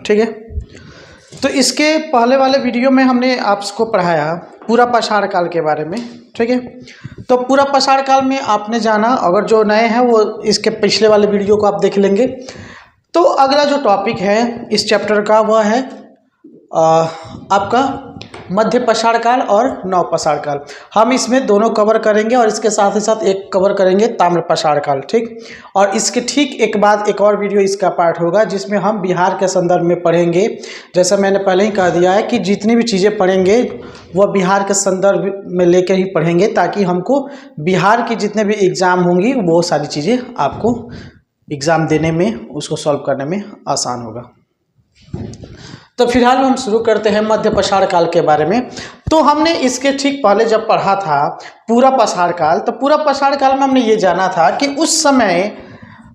ठीक है। तो इसके पहले वाले वीडियो में हमने आपको पढ़ाया पूरा पाषाण काल के बारे में, ठीक है। तो पूरा पाषाण काल में आपने जाना, अगर जो नए हैं वो इसके पिछले वाले वीडियो को आप देख लेंगे। तो अगला जो टॉपिक है इस चैप्टर का वह है आपका मध्य पाषाण काल और नव पाषाण काल। हम इसमें दोनों कवर करेंगे और इसके साथ ही साथ एक कवर करेंगे ताम्र पाषाण काल, ठीक। और इसके ठीक एक बाद एक और वीडियो इसका पार्ट होगा जिसमें हम बिहार के संदर्भ में पढ़ेंगे। जैसा मैंने पहले ही कह दिया है कि जितनी भी चीज़ें पढ़ेंगे वह बिहार के संदर्भ में लेकर ही पढ़ेंगे, ताकि हमको बिहार की जितने भी एग्ज़ाम होंगी वो सारी चीज़ें आपको एग्ज़ाम देने में, उसको सॉल्व करने में आसान होगा। तो फिलहाल हम शुरू करते हैं मध्य पाषाण काल के बारे में। तो हमने इसके ठीक पहले जब पढ़ा था पूरा पाषाण काल, तो पूरा पाषाण काल में हमने ये जाना था कि उस समय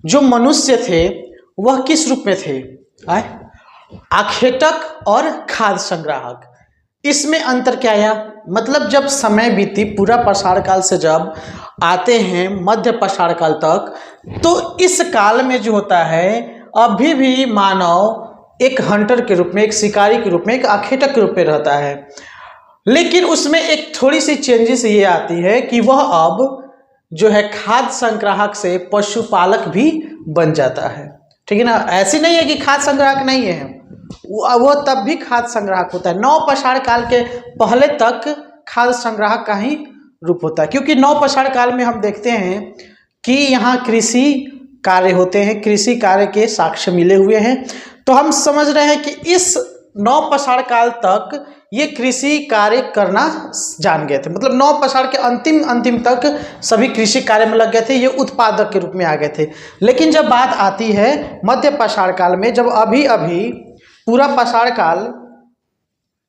जो मनुष्य थे वह किस रूप में थे, आखेटक और खाद्य संग्राहक। इसमें अंतर क्या आया, मतलब जब समय बीती पूरा पाषाण काल से जब आते हैं मध्य पाषाण काल तक, तो इस काल में जो होता है अभी भी मानव एक हंटर के रूप में, एक शिकारी के रूप में, एक आखेटक के रूप में रहता है। लेकिन उसमें एक थोड़ी सी चेंजेस ये आती है कि वह अब जो है खाद्य संग्राहक से पशुपालक भी बन जाता है, ठीक है ना। ऐसी नहीं है कि खाद्य संग्राहक नहीं है, वो तब भी खाद्य संग्राहक होता है। नव पाषाण काल के पहले तक खाद्य संग्राहक का ही रूप होता है, क्योंकि नव पाषाण काल में हम देखते हैं कि यहाँ कृषि कार्य होते हैं, कृषि कार्य के साक्ष्य मिले हुए हैं। तो हम समझ रहे हैं कि इस नव पाषाण काल तक ये कृषि कार्य करना जान गए थे, मतलब नव पाषाण के अंतिम तक सभी कृषि कार्य में लग गए थे, ये उत्पादक के रूप में आ गए थे। लेकिन जब बात आती है मध्य पाषाण काल में, जब अभी पूरा पाषाण काल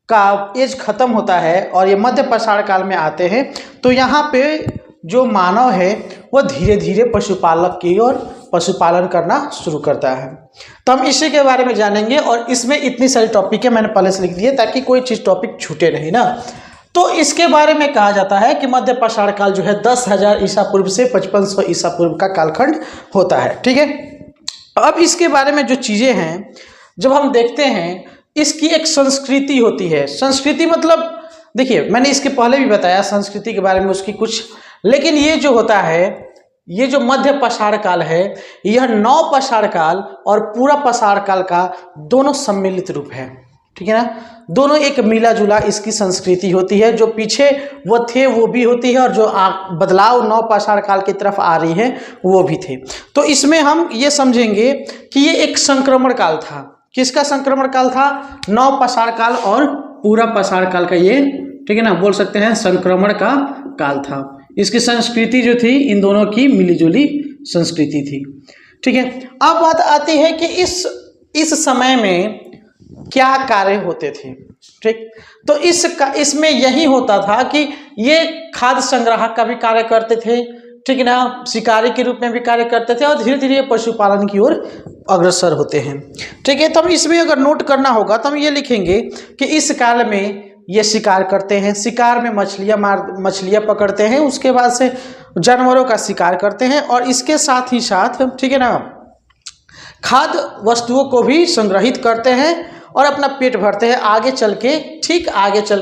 का एज खत्म होता है और ये मध्य पाषाण काल में आते हैं, तो यहाँ पे जो मानव है वह धीरे धीरे पशुपालक की ओर पशुपालन करना शुरू करता है। तो हम इसी के बारे में जानेंगे, और इसमें इतनी सारी टॉपिक है मैंने पहले से लिख दिए ताकि कोई चीज़ टॉपिक छूटे नहीं ना। तो इसके बारे में कहा जाता है कि मध्य पाषाण काल जो है 10,000 ईसा पूर्व से 5500 ईसा पूर्व का कालखंड होता है, ठीक है। अब इसके बारे में जो चीज़ें हैं जब हम देखते हैं, इसकी एक संस्कृति होती है। संस्कृति मतलब देखिए, मैंने इसके पहले भी बताया संस्कृति के बारे में उसकी कुछ, लेकिन ये जो होता है, ये जो मध्य पाषाण काल है, यह नव पाषाण काल और पूरा पाषाण काल का दोनों सम्मिलित रूप है, ठीक है ना। दोनों एक मिला जुला इसकी संस्कृति होती है। जो पीछे वो थे वो भी होती है, और जो बदलाव नव पाषाण काल की तरफ आ रही है वो भी थे। तो इसमें हम ये समझेंगे कि ये एक संक्रमण काल था। किसका संक्रमण काल था? नव पाषाण काल और पूरा पाषाण काल का ये, ठीक है ना, बोल सकते हैं संक्रमण का काल था। इसकी संस्कृति जो थी इन दोनों की मिलीजुली संस्कृति थी, ठीक है। अब बात आती है कि इस समय में क्या कार्य होते थे, ठीक। तो इसमें यही होता था कि ये खाद्य संग्राहक का भी कार्य करते थे, ठीक है ना, शिकारी के रूप में भी कार्य करते थे, और धीरे धीरे पशुपालन की ओर अग्रसर होते हैं, ठीक है। तो हम इसमें अगर नोट करना होगा तो हम ये लिखेंगे कि इस काल में ये शिकार करते हैं, शिकार में मछलियाँ पकड़ते हैं, उसके बाद से जानवरों का शिकार करते हैं, और इसके साथ ही साथ, ठीक है ना, खाद्य वस्तुओं को भी संग्रहित करते हैं और अपना पेट भरते हैं। आगे चल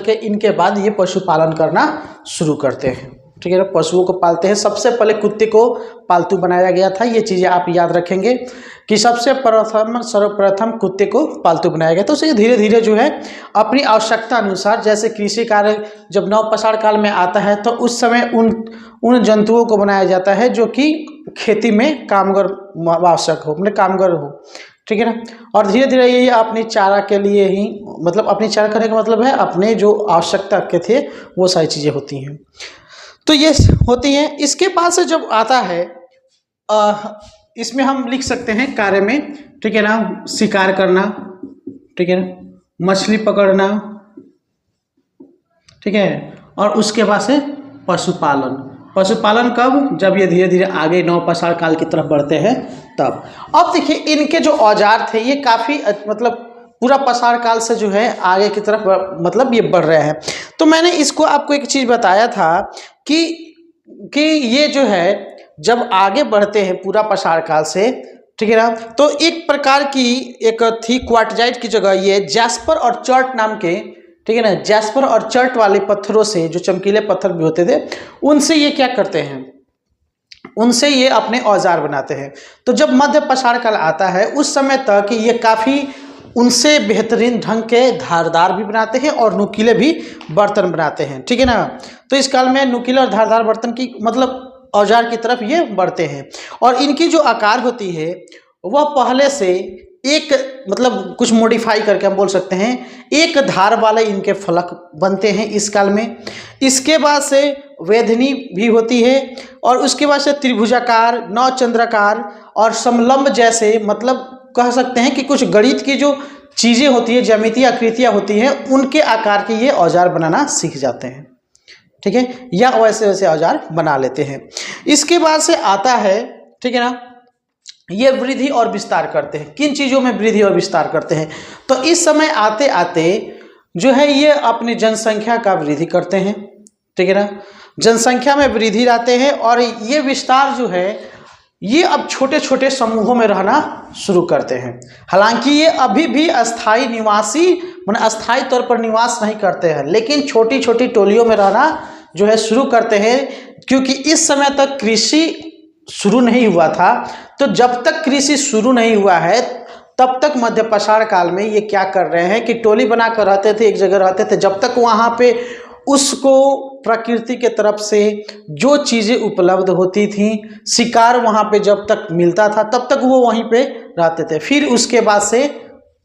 के इनके बाद ये पशुपालन करना शुरू करते हैं, ठीक है ना। पशुओं को पालते हैं। सबसे पहले कुत्ते को पालतू बनाया गया था, ये चीज़ें आप याद रखेंगे कि सर्वप्रथम कुत्ते को पालतू बनाया गया। तो उसे धीरे धीरे जो है अपनी आवश्यकता अनुसार, जैसे कृषि कार्य जब नव पाषाण काल में आता है तो उस समय उन जंतुओं को बनाया जाता है जो कि खेती में कामगर आवश्यक हो, मतलब कामगर हो, ठीक है ना। और धीरे धीरे ये अपनी चारा के लिए ही, मतलब अपनी चारा करने का मतलब है अपने जो आवश्यकता के थे वो सारी चीज़ें होती हैं, तो ये होती हैं। इसके बाद से जब आता है इसमें हम लिख सकते हैं कार्य में, ठीक है ना, शिकार करना, ठीक है ना, मछली पकड़ना, ठीक है, और उसके बाद से पशुपालन कब? जब ये धीरे धीरे आगे नव पाषाण काल की तरफ बढ़ते हैं तब। अब देखिए इनके जो औजार थे ये काफ़ी, मतलब पूरा पाषाण काल से जो है आगे की तरफ मतलब ये बढ़ रहे हैं। तो मैंने इसको आपको एक चीज़ बताया था कि ये जो है जब आगे बढ़ते हैं पूरा पाषाण काल से, ठीक है ना। तो एक प्रकार की एक थी क्वार्टजाइट की जगह ये जैस्पर और चर्ट नाम के, ठीक है ना, जैस्पर और चर्ट वाले पत्थरों से, जो चमकीले पत्थर भी होते थे, उनसे ये क्या करते हैं, उनसे ये अपने औजार बनाते हैं। तो जब मध्य पाषाण काल आता है उस समय तक ये काफ़ी उनसे बेहतरीन ढंग के धारदार भी बनाते हैं और नुकीले भी बर्तन बनाते हैं, ठीक है ना। तो इस काल में नुकीले और धारदार बर्तन की मतलब औजार की तरफ ये बढ़ते हैं। और इनकी जो आकार होती है वह पहले से एक मतलब कुछ मॉडिफाई करके हम बोल सकते हैं एक धार वाले इनके फलक बनते हैं इस काल में। इसके बाद से वेधनी भी होती है और उसके बाद से त्रिभुजाकार, नवचंद्राकार और समलंब जैसे मतलब कह सकते हैं कि कुछ गणित की जो चीज़ें होती है, ज्यामितीय आकृतियाँ होती हैं, उनके आकार के ये औजार बनाना सीख जाते हैं, ठीक है, या वैसे वैसे औजार बना लेते हैं। इसके बाद से आता है, ठीक है ना, ये वृद्धि और विस्तार करते हैं। किन चीज़ों में वृद्धि और विस्तार करते हैं, तो इस समय आते आते जो है ये अपनी जनसंख्या का वृद्धि करते हैं, ठीक है ना, जनसंख्या में वृद्धि लाते हैं और ये विस्तार जो है ये अब छोटे छोटे समूहों में रहना शुरू करते हैं। हालांकि ये अभी भी अस्थाई निवासी माने अस्थाई तौर पर निवास नहीं करते हैं, लेकिन छोटी छोटी टोलियों में रहना जो है शुरू करते हैं, क्योंकि इस समय तक कृषि शुरू नहीं हुआ था। तो जब तक कृषि शुरू नहीं हुआ है तब तक मध्य पाषाण काल में ये क्या कर रहे हैं कि टोली बनाकर रहते थे, एक जगह रहते थे, जब तक वहाँ पे उसको प्रकृति के तरफ से जो चीज़ें उपलब्ध होती थी, शिकार वहाँ पे जब तक मिलता था तब तक वो वहीं पे रहते थे। फिर उसके बाद से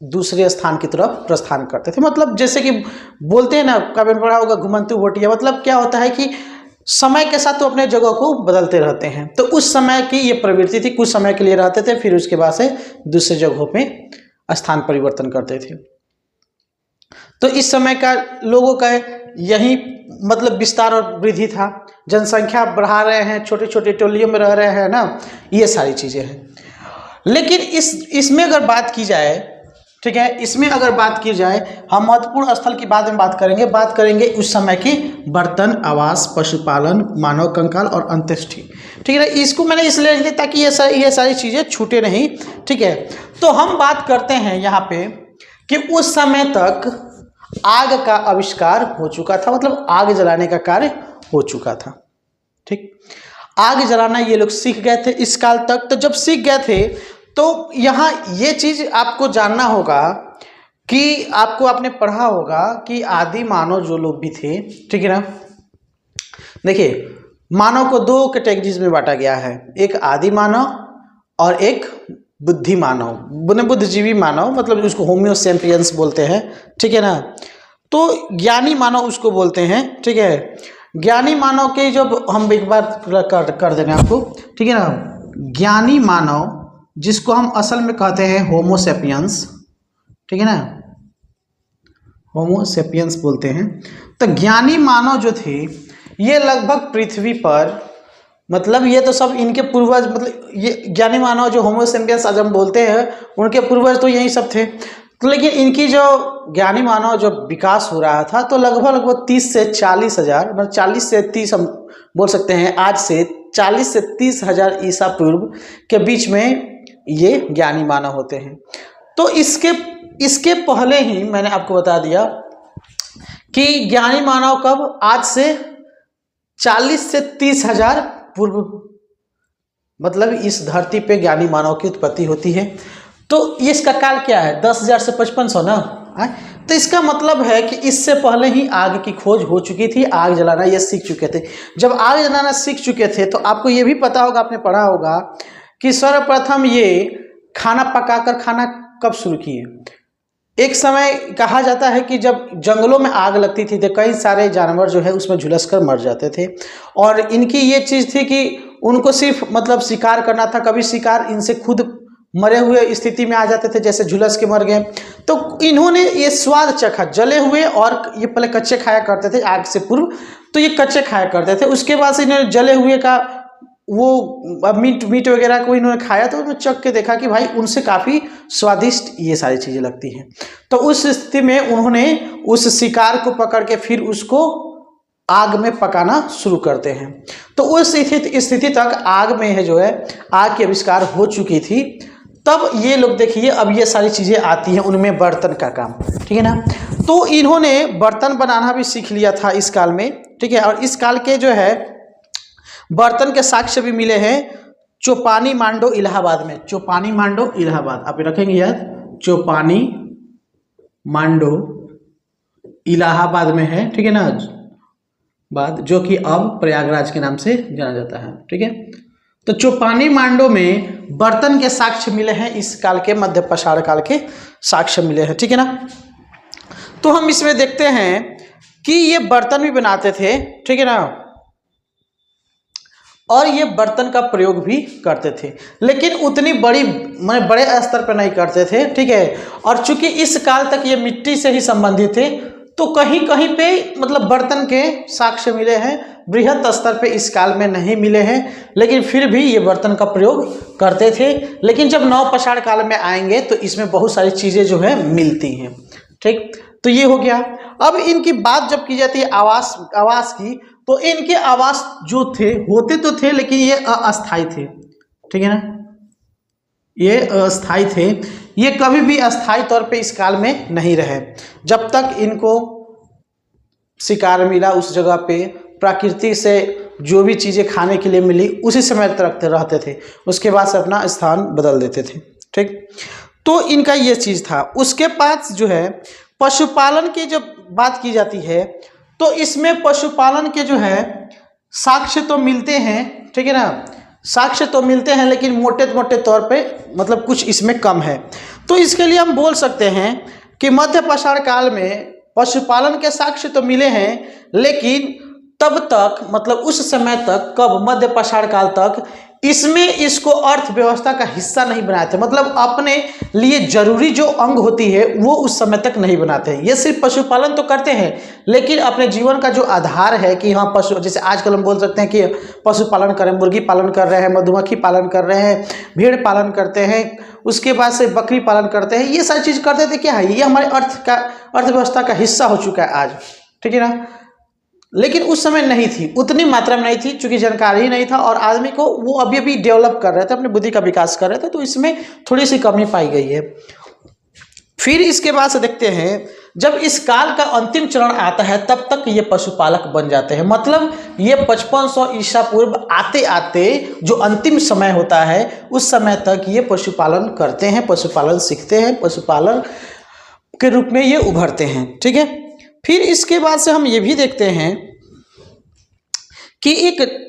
दूसरे स्थान की तरफ प्रस्थान करते थे। मतलब जैसे कि बोलते हैं ना, कभी पढ़ा होगा घुमंतु भोटिया, मतलब क्या होता है कि समय के साथ तो अपने जगह को बदलते रहते हैं। तो उस समय की ये प्रवृत्ति थी, कुछ समय के लिए रहते थे, फिर उसके बाद से दूसरे जगहों पे स्थान परिवर्तन करते थे। तो इस समय का लोगों का यही मतलब विस्तार और वृद्धि था। जनसंख्या बढ़ा रहे हैं, छोटे छोटे टोलियों में रह रहे हैं ना, ये सारी चीज़ें हैं। लेकिन इसमें अगर बात की जाए, ठीक है, इसमें अगर बात की जाए, हम महत्वपूर्ण स्थल की बाद में बात करेंगे उस समय की बर्तन, आवास, पशुपालन, मानव कंकाल और अंत्येष्टि, ठीक है ना। इसको मैंने इसलिए लिखा ताकि ये सारी चीज़ें छूटे नहीं, ठीक है। तो हम बात करते हैं यहाँ पे कि उस समय तक आग का आविष्कार हो चुका था, मतलब आग जलाने का कार्य हो चुका था, ठीक। आग जलाना ये लोग सीख गए थे इस काल तक। तो जब सीख गए थे तो यहाँ ये चीज़ आपको जानना होगा कि आपने पढ़ा होगा कि आदि मानव जो लोग भी थे, ठीक है ना, देखिए मानव को दो कैटेगरीज में बांटा गया है, एक आदि मानव और एक बुद्धि मानव, बुद्धिजीवी मानव, मतलब उसको होमियो सैपियंस बोलते हैं, ठीक है ना। तो ज्ञानी मानव उसको बोलते हैं, ठीक है। ज्ञानी मानव के जब हम एक बार कर देंगे आपको, ठीक है ना, ज्ञानी मानव जिसको हम असल में कहते हैं होमो सैपियंस, ठीक है ना, होमो सैपियंस बोलते हैं। तो ज्ञानी मानव जो थे ये लगभग पृथ्वी पर, मतलब ये तो सब इनके पूर्वज, मतलब ये ज्ञानी मानव जो होमो सैपियंस आज हम बोलते हैं उनके पूर्वज तो यही सब थे। तो लेकिन इनकी जो ज्ञानी मानव जो विकास हो रहा था तो लगभग 30 से 40 हज़ार, मतलब 40 से 30 हम बोल सकते हैं, आज से 40 से 30 हज़ार ईसा पूर्व के बीच में ये ज्ञानी मानव होते हैं। तो इसके पहले ही मैंने आपको बता दिया कि ज्ञानी मानव कब, आज से 40 से 30 हज़ार पूर्व, मतलब इस धरती पे ज्ञानी मानव की उत्पत्ति होती है। तो इसका काल क्या है, 10,000 से 5500 ना है। तो इसका मतलब है कि इससे पहले ही आग की खोज हो चुकी थी, आग जलाना ये सीख चुके थे। जब आग जलाना सीख चुके थे तो आपको ये भी पता होगा, आपने पढ़ा होगा कि सर्वप्रथम ये खाना पकाकर खाना कब शुरू किए। एक समय कहा जाता है कि जब जंगलों में आग लगती थी तो कई सारे जानवर जो है उसमें झुलस कर मर जाते थे, और इनकी ये चीज़ थी कि उनको सिर्फ मतलब शिकार करना था। कभी शिकार इनसे खुद मरे हुए स्थिति में आ जाते थे, जैसे झुलस के मर गए, तो इन्होंने ये स्वाद चखा जले हुए, और ये पहले कच्चे खाया करते थे आग से पूर्व, तो ये कच्चे खाया करते थे। उसके बाद से इन्होंने जले हुए का वो मीट वगैरह को इन्होंने खाया, तो उन्होंने चख के देखा कि भाई उनसे काफ़ी स्वादिष्ट ये सारी चीज़ें लगती हैं। तो उस स्थिति में उन्होंने उस शिकार को पकड़ के फिर उसको आग में पकाना शुरू करते हैं। तो उस स्थिति तक आग में है जो है आग की आविष्कार हो चुकी थी। तब ये लोग देखिए अब ये सारी चीज़ें आती हैं उनमें बर्तन का काम, ठीक है ना। तो इन्होंने बर्तन बनाना भी सीख लिया था इस काल में, ठीक है। और इस काल के जो है बर्तन के साक्ष्य भी मिले हैं चौपानी मांडो इलाहाबाद में। चौपानी मांडो इलाहाबाद आप रखेंगे याद, चौपानी मांडो इलाहाबाद में है, ठीक है ना, बाद जो कि अब प्रयागराज के नाम से जाना जाता है, ठीक है। तो चौपानी मांडो में बर्तन के साक्ष्य मिले हैं, इस काल के मध्य पाषाण काल के साक्ष्य मिले हैं, ठीक है ना। तो हम इसमें देखते हैं कि ये बर्तन भी बनाते थे, ठीक है ना, और ये बर्तन का प्रयोग भी करते थे, लेकिन उतनी बड़े स्तर पर नहीं करते थे, ठीक है। और चूंकि इस काल तक ये मिट्टी से ही संबंधित थे, तो कहीं कहीं पे मतलब बर्तन के साक्ष्य मिले हैं, बृहत स्तर पे इस काल में नहीं मिले हैं, लेकिन फिर भी ये बर्तन का प्रयोग करते थे। लेकिन जब नवपाषाण काल में आएंगे तो इसमें बहुत सारी चीज़ें जो है मिलती हैं, ठीक। तो ये हो गया। अब इनकी बात जब की जाती है आवास की, तो इनके आवास जो थे होते तो थे लेकिन ये अस्थायी थे, ठीक है ना, ये अस्थायी थे। ये कभी भी अस्थायी तौर पे इस काल में नहीं रहे। जब तक इनको शिकार मिला उस जगह पे, प्रकृति से जो भी चीज़ें खाने के लिए मिली उसी समय तक रहते थे, उसके बाद से अपना स्थान बदल देते थे, ठीक। तो इनका ये चीज़ था। उसके पास जो है पशुपालन की जब बात की जाती है, तो इसमें पशुपालन के जो है साक्ष्य तो मिलते हैं, ठीक है ना, साक्ष्य तो मिलते हैं, लेकिन मोटे मोटे तौर पे मतलब कुछ इसमें कम है। तो इसके लिए हम बोल सकते हैं कि मध्य पाषाण काल में पशुपालन के साक्ष्य तो मिले हैं, लेकिन तब तक मतलब उस समय तक, कब, मध्य पाषाण काल तक इसमें इसको अर्थव्यवस्था का हिस्सा नहीं बनाते थे। मतलब अपने लिए जरूरी जो अंग होती है वो उस समय तक नहीं बनाते हैं। ये सिर्फ पशुपालन तो करते हैं, लेकिन अपने जीवन का जो आधार है कि हाँ पशु, जैसे आजकल हम बोल सकते हैं कि पशुपालन करें, मुर्गी पालन कर रहे हैं, मधुमक्खी पालन कर रहे हैं, भेड़ पालन करते हैं, उसके बाद से बकरी पालन करते हैं, ये सारी चीज़ करते थे। क्या है, ये हमारे अर्थव्यवस्था का हिस्सा हो चुका है आज, ठीक है ना। लेकिन उस समय नहीं थी, उतनी मात्रा में नहीं थी, क्योंकि जानकारी ही नहीं था और आदमी को वो अभी अभी डेवलप कर रहे थे, अपनी बुद्धि का विकास कर रहे थे, तो इसमें थोड़ी सी कमी पाई गई है। फिर इसके बाद से देखते हैं जब इस काल का अंतिम चरण आता है तब तक ये पशुपालक बन जाते हैं। मतलब ये 5500 ईसा पूर्व आते आते जो अंतिम समय होता है उस समय तक ये पशुपालन करते हैं, पशुपालन सीखते हैं, पशुपालन के रूप में ये उभरते हैं, ठीक है। फिर इसके बाद से हम ये भी देखते हैं कि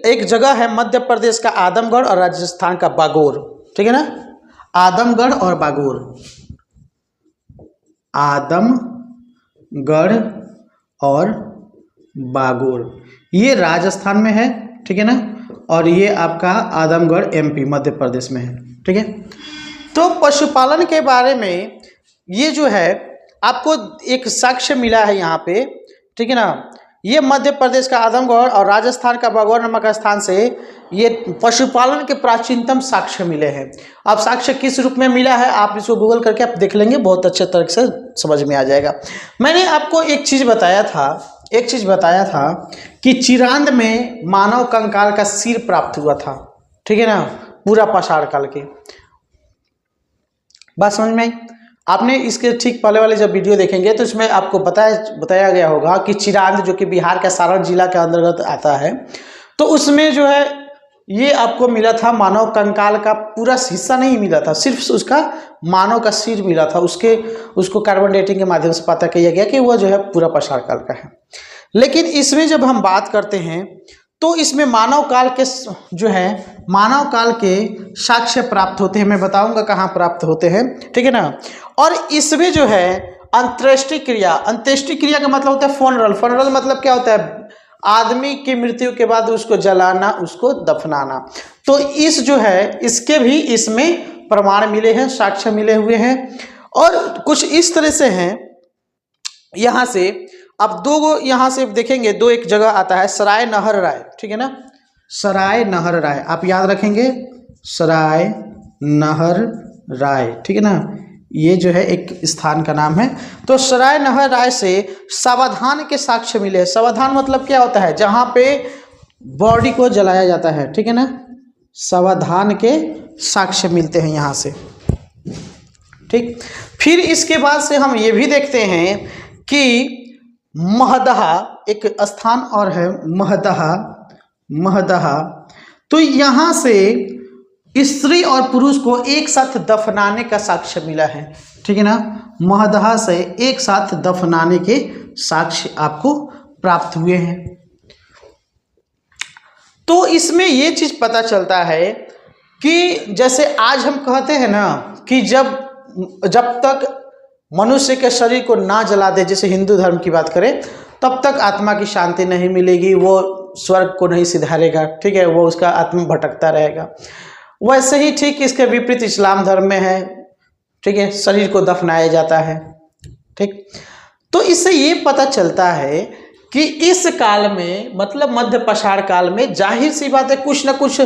एक जगह है मध्य प्रदेश का आदमगढ़ और राजस्थान का बागोर, ठीक है ना, आदमगढ़ और बागोर, आदमगढ़ और बागोर, ये राजस्थान में है, ठीक है ना, और ये आपका आदमगढ़ एमपी मध्य प्रदेश में है, ठीक है। तो पशुपालन के बारे में ये जो है आपको एक साक्ष्य मिला है यहाँ पे, ठीक है ना। ये मध्य प्रदेश का आदमगढ़ और राजस्थान का बागौर नामक स्थान से ये पशुपालन के प्राचीनतम साक्ष्य मिले हैं। अब साक्ष्य किस रूप में मिला है आप इसको गूगल करके आप देख लेंगे, बहुत अच्छे तरह से समझ में आ जाएगा। मैंने आपको एक चीज़ बताया था कि चिरांद में मानव कंकाल का सिर प्राप्त हुआ था, ठीक है ना, पूरा पाषाण काल के। बात समझ में आई? आपने इसके ठीक पहले वाले जब वीडियो देखेंगे तो इसमें आपको बताया गया होगा कि चिरांद जो कि बिहार का सारण जिला के अंतर्गत आता है, तो उसमें जो है ये आपको मिला था मानव कंकाल का पूरा हिस्सा नहीं मिला था, सिर्फ उसका मानव का सिर मिला था। उसको कार्बन डेटिंग के माध्यम से पता किया गया कि वह जो है पूरा पाषाण काल का है। लेकिन इसमें जब हम बात करते हैं तो इसमें मानव काल के जो है मानव काल के साक्ष्य प्राप्त होते हैं। मैं बताऊंगा कहाँ प्राप्त होते हैं, ठीक है ना। और इसमें जो है अंत्येष्टि क्रिया का मतलब होता है फनरल मतलब क्या होता है, आदमी की मृत्यु के बाद उसको जलाना, उसको दफनाना। तो इस जो है इसके भी इसमें प्रमाण मिले हैं, साक्ष्य मिले हुए हैं। और कुछ इस तरह से हैं, यहाँ से अब दो यहाँ से देखेंगे, दो एक जगह आता है सराय नहर राय, ठीक है ना, सराय नहर राय आप याद रखेंगे, सराय नहर राय, ठीक है ना, ये जो है एक स्थान का नाम है। तो सराय नहर राय से सावधान के साक्ष्य मिले। सावधान मतलब क्या होता है, जहाँ पे बॉडी को जलाया जाता है, ठीक है ना, सावधान के साक्ष्य मिलते हैं यहाँ से, ठीक। फिर इसके बाद से हम ये भी देखते हैं कि महदहा एक स्थान और है, महदहा, महदहा। तो यहाँ से स्त्री और पुरुष को एक साथ दफनाने का साक्ष्य मिला है, ठीक है ना। महदहा से एक साथ दफनाने के साक्ष्य आपको प्राप्त हुए हैं। तो इसमें ये चीज पता चलता है कि जैसे आज हम कहते हैं ना कि जब तक मनुष्य के शरीर को ना जला दे, जैसे हिंदू धर्म की बात करें, तब तक आत्मा की शांति नहीं मिलेगी, वो स्वर्ग को नहीं सिधारेगा, ठीक है, वो उसका आत्मा भटकता रहेगा। वैसे ही ठीक इसके विपरीत इस्लाम धर्म में है, ठीक है, शरीर को दफनाया जाता है, ठीक। तो इससे ये पता चलता है कि इस काल में, मतलब मध्य पाषाण काल में, जाहिर सी बात है कुछ ना कुछ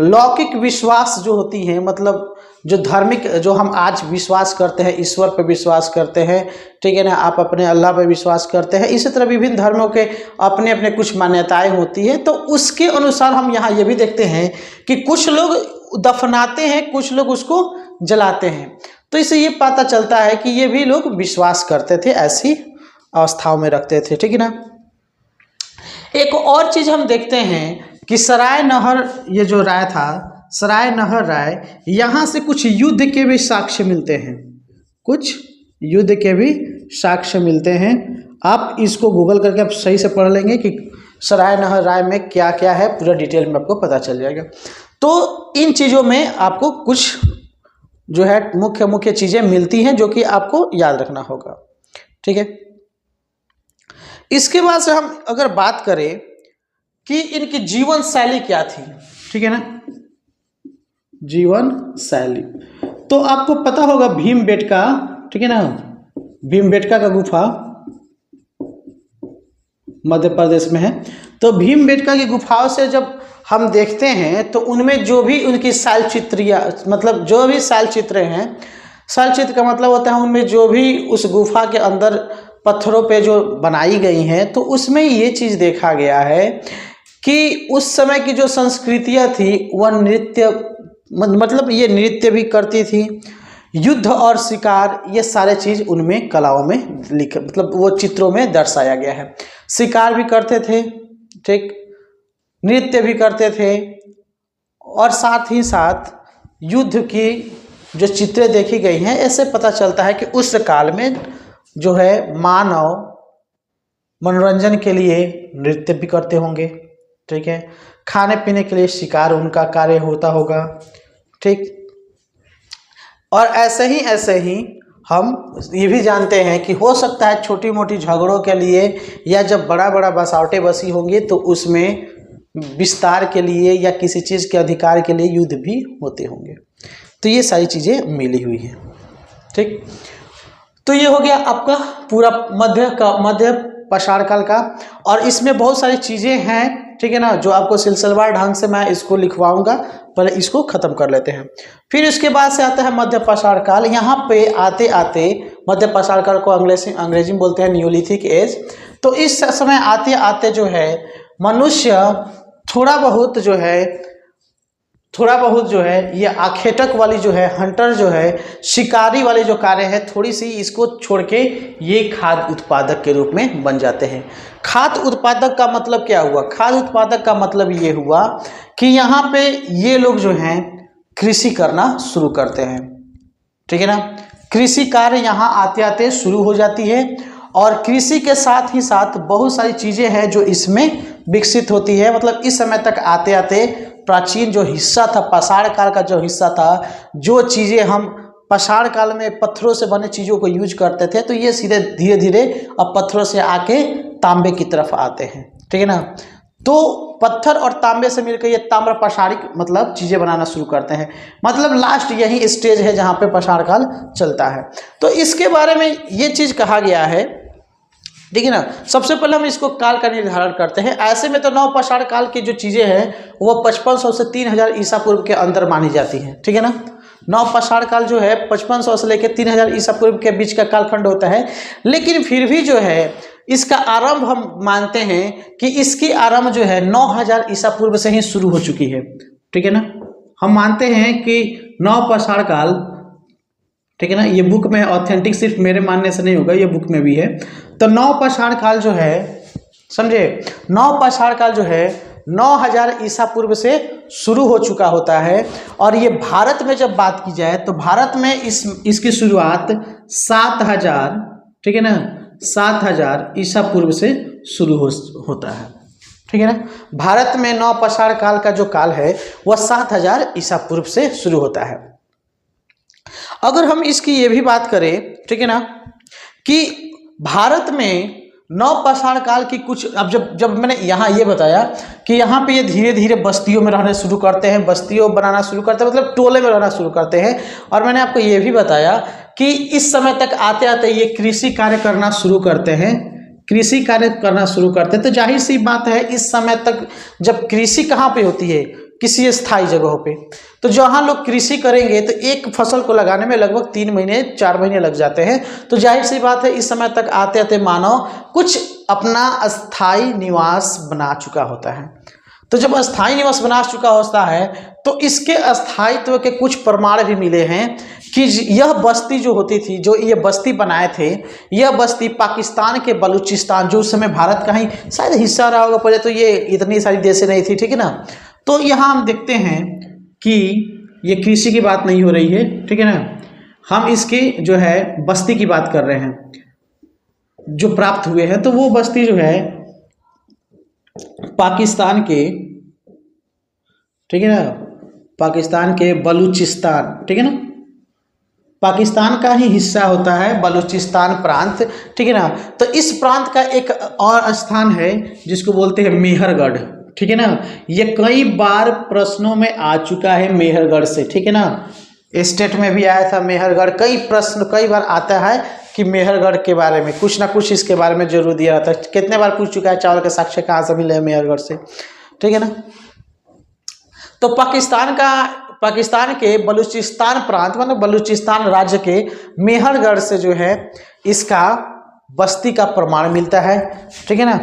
लौकिक विश्वास जो होती हैं, मतलब जो धार्मिक, जो हम आज विश्वास करते हैं, ईश्वर पर विश्वास करते हैं, ठीक है ना, आप अपने अल्लाह पर विश्वास करते हैं, इसी तरह विभिन्न धर्मों के अपने अपने कुछ मान्यताएं होती हैं। तो उसके अनुसार हम यहाँ ये भी देखते हैं कि कुछ लोग दफनाते हैं, कुछ लोग उसको जलाते हैं। तो इससे ये पता चलता है कि ये भी लोग विश्वास करते थे, ऐसी अवस्थाओं में रखते थे, ठीक है ना। एक और चीज हम देखते हैं कि सराय नहर, ये जो राय था, सराय नहर राय, यहाँ से कुछ युद्ध के भी साक्ष्य मिलते हैं, कुछ युद्ध के भी साक्ष्य मिलते हैं। आप इसको गूगल करके आप सही से पढ़ लेंगे कि सराय नहर राय में क्या क्या है, पूरा डिटेल में आपको पता चल जाएगा। तो इन चीज़ों में आपको कुछ जो है मुख्य मुख्य चीज़ें मिलती हैं जो कि आपको याद रखना होगा, ठीक है। इसके बाद से हम अगर बात करें कि इनकी जीवन शैली क्या थी, ठीक है ना, जीवन शैली, तो आपको पता होगा भीमबेटका, ठीक है ना, भीमबेटका का गुफा मध्य प्रदेश में है। तो भीमबेटका की गुफाओं से जब हम देखते हैं तो उनमें जो भी उनकी शैलचित्रियाँ, मतलब जो भी शैलचित्र हैं, शैलचित्र का मतलब होता है उनमें जो भी उस गुफा के अंदर पत्थरों पे जो बनाई गई हैं, तो उसमें ये चीज़ देखा गया है कि उस समय की जो संस्कृतियाँ थी वह नृत्य, मतलब ये नृत्य भी करती थी, युद्ध और शिकार, ये सारे चीज़ उनमें कलाओं में मतलब वो चित्रों में दर्शाया गया है। शिकार भी करते थे, ठीक, नृत्य भी करते थे, और साथ ही साथ युद्ध की जो चित्रें देखी गई हैं, ऐसे पता चलता है कि उस काल में जो है मानव मनोरंजन के लिए नृत्य भी करते होंगे, ठीक है, खाने पीने के लिए शिकार उनका कार्य होता होगा, ठीक। और ऐसे ही हम ये भी जानते हैं कि हो सकता है छोटी मोटी झगड़ों के लिए या जब बड़ा बड़ा बसावटें बसी होंगी तो उसमें विस्तार के लिए या किसी चीज़ के अधिकार के लिए युद्ध भी होते होंगे। तो ये सारी चीज़ें मिली हुई हैं, ठीक। तो ये हो गया आपका पूरा मध्य पाषाण काल का, और इसमें बहुत सारी चीज़ें हैं, ठीक है ना, जो आपको सिलसिलेवार ढंग से मैं इसको लिखवाऊंगा। पहले इसको ख़त्म कर लेते हैं, फिर इसके बाद से आता है मध्य पाषाण काल। यहाँ पे आते आते मध्य पाषाण काल को अंग्रेजी में बोलते हैं न्यूलिथिक एज। तो इस समय आते आते जो है मनुष्य थोड़ा बहुत जो है ये आखेटक वाली जो है, हंटर जो है, शिकारी वाली जो कार्य है, थोड़ी सी इसको छोड़ के ये खाद्य उत्पादक के रूप में बन जाते हैं। खाद्य उत्पादक का मतलब क्या हुआ? खाद्य उत्पादक का मतलब ये हुआ कि यहाँ पे ये लोग जो हैं कृषि करना शुरू करते हैं, ठीक है ना। कृषि कार्य यहाँ आते आते शुरू हो जाती है, और कृषि के साथ ही साथ बहुत सारी चीज़ें हैं जो इसमें विकसित होती है। मतलब इस समय तक आते आते प्राचीन जो हिस्सा था, पाषाण काल का जो हिस्सा था, जो चीज़ें हम पाषाण काल में पत्थरों से बने चीज़ों को यूज करते थे, तो ये सीधे धीरे धीरे अब पत्थरों से आके तांबे की तरफ आते हैं, ठीक है ना। तो पत्थर और तांबे से मिलकर ये ताम्र पाषाणिक मतलब चीज़ें बनाना शुरू करते हैं। मतलब लास्ट यही स्टेज है जहाँ पे पाषाण काल चलता है। तो इसके बारे में ये चीज़ कहा गया है, ठीक है ना। सबसे पहले हम इसको काल का निर्धारण करते हैं। ऐसे में तो नव पाषाण काल की जो चीज़ें हैं वो 5500 से 3000 ईसा पूर्व के अंदर मानी जाती हैं, ठीक है ना। नव पाषाण काल जो है 5500 से लेकर 3000 ईसा पूर्व के बीच का कालखंड होता है। लेकिन फिर भी जो है इसका आरंभ हम मानते हैं कि इसकी आरंभ जो है 9000 ईसा पूर्व से ही शुरू हो चुकी है, ठीक है ना। हम मानते हैं कि नव पाषाण काल ठीक है ना। ये बुक में ऑथेंटिक सिर्फ मेरे मानने से नहीं होगा, ये बुक में भी है। तो नवपाषाण काल जो है, समझे, नवपाषाण काल जो है 9000 ईसा पूर्व से शुरू हो चुका होता है। और ये भारत में जब बात की जाए तो भारत में इसकी शुरुआत 7000, ठीक है ना, 7000 ईसा पूर्व से शुरू होता है, ठीक है ना। भारत में नवपाषाण काल का जो काल है वह 7000 ईसा पूर्व से शुरू होता है। अगर हम इसकी ये भी बात करें, ठीक है ना, कि भारत में नवपाषाण काल की कुछ, अब जब मैंने यहाँ ये बताया कि यहाँ पे ये धीरे धीरे बस्तियों में रहना शुरू करते हैं, बस्तियों बनाना शुरू करते हैं, मतलब टोले में रहना शुरू करते हैं। और मैंने आपको ये भी बताया कि इस समय तक आते आते ये कृषि कार्य करना शुरू करते हैं, कृषि कार्य करना शुरू करते हैं। तो जाहिर सी बात है इस समय तक जब कृषि कहाँ पे होती है, किसी स्थायी जगहों पे, तो जहाँ लोग कृषि करेंगे तो एक फसल को लगाने में लगभग 3 महीने 4 महीने लग जाते हैं। तो जाहिर सी बात है इस समय तक आते आते मानव कुछ अपना अस्थाई निवास बना चुका होता है। तो जब अस्थाई निवास बना चुका होता है तो इसके अस्थायित्व के कुछ प्रमाण भी मिले हैं कि यह बस्ती जो होती थी, जो ये बस्ती बनाए थे, यह बस्ती पाकिस्तान के बलूचिस्तान, जो उस समय भारत का ही शायद हिस्सा रहा होगा पहले, तो ये इतनी सारी देशें नहीं थी, ठीक है ना। तो यहाँ हम देखते हैं कि ये कृषि की बात नहीं हो रही है, ठीक है ना, हम इसकी जो है बस्ती की बात कर रहे हैं जो प्राप्त हुए हैं। तो वो बस्ती जो है पाकिस्तान के, ठीक है ना, पाकिस्तान के बलूचिस्तान, ठीक है ना, पाकिस्तान का ही हिस्सा होता है बलूचिस्तान प्रांत, ठीक है ना। तो इस प्रांत का एक और स्थान है जिसको बोलते हैं मेहरगढ़, ठीक है ना। ये कई बार प्रश्नों में आ चुका है मेहरगढ़ से, ठीक है ना, स्टेट में भी आया था मेहरगढ़। कई बार आता है कि मेहरगढ़ के बारे में कुछ ना कुछ इसके बारे में जरूर दिया रहता है। कितने बार पूछ चुका है, चावल के साक्ष्य कहाँ से मिले मेहरगढ़ से, ठीक है ना। तो पाकिस्तान के बलूचिस्तान प्रांत, मतलब बलूचिस्तान राज्य के मेहरगढ़ से जो है इसका बस्ती का प्रमाण मिलता है, ठीक है ना।